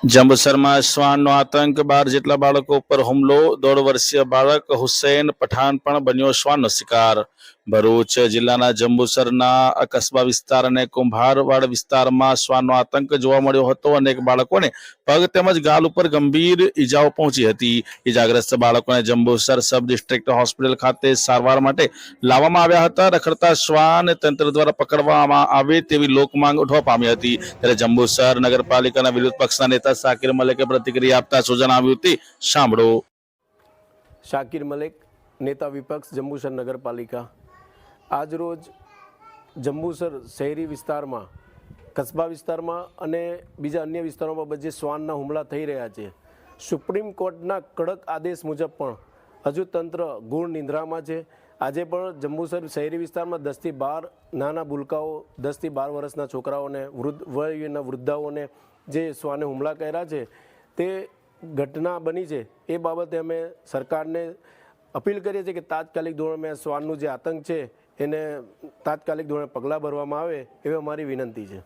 જંબુસરમાં શ્વાનનો આતંક 12 જેટલા બાળકો ઉપર હુમલો 1.5 વર્ષીય બાળક હુસૈન પઠાણ પણ બન્યો શ્વાનનો શિકાર ભરૂચ જિલ્લાના જંબુસરના કસ્બા વિસ્તાર અને કુંભારવાડ વિસ્તારમાં શ્વાનનો આતંક જોવા મળ્યો હતો. અનેક બાળકોને પગ તેમજ ગાલ ઉપર ગંભીર ઈજાઓ પહોંચી હતી. ઈજાગ્રસ્ત બાળકોને જંબુસર સબ ડિસ્ટ્રિક્ટ હોસ્પિટલ ખાતે સારવાર માટે લાવવામાં આવ્યા હતા. રખડતા શ્વાન તંત્ર દ્વારા પકડવામાં આવે તેવી લોકમાંગ ઉઠવા પામી હતી. ત્યારે જંબુસર નગરપાલિકાના વિરોધ પક્ષના નેતા શાકિર મલિકે પ્રતિક્રિયા આપતા સૂચન આવ્યું હતી. સાંભળો. શાકિર મલિક, નેતા વિપક્ષ, જંબુસર નગરપાલિકા. આજરોજ જંબુસર શહેરી વિસ્તારમાં, કસ્બા વિસ્તારમાં અને બીજા અન્ય વિસ્તારોમાં જે શ્વાનના હુમલા થઈ રહ્યા છે, સુપ્રીમ કોર્ટના કડક આદેશ મુજબ પણ હજુ તંત્ર ગુણ નિંદ્રામાં છે. આજે પણ જંબુસર શહેરી વિસ્તારમાં 10 થી 12 નાના ભૂલકાઓ, 10 થી 12 વર્ષના છોકરાઓને, વયના વૃદ્ધાઓને જે શ્વાને હુમલા કર્યા છે, તે ઘટના બની છે. એ બાબતે અમે સરકારને અપીલ કરીએ છીએ કે તાત્કાલિક ધોરણે શ્વાનનું જે આતંક છે એને તાત્કાલિક ધોરણે પગલાં ભરવામાં આવે એવી અમારી વિનંતી છે.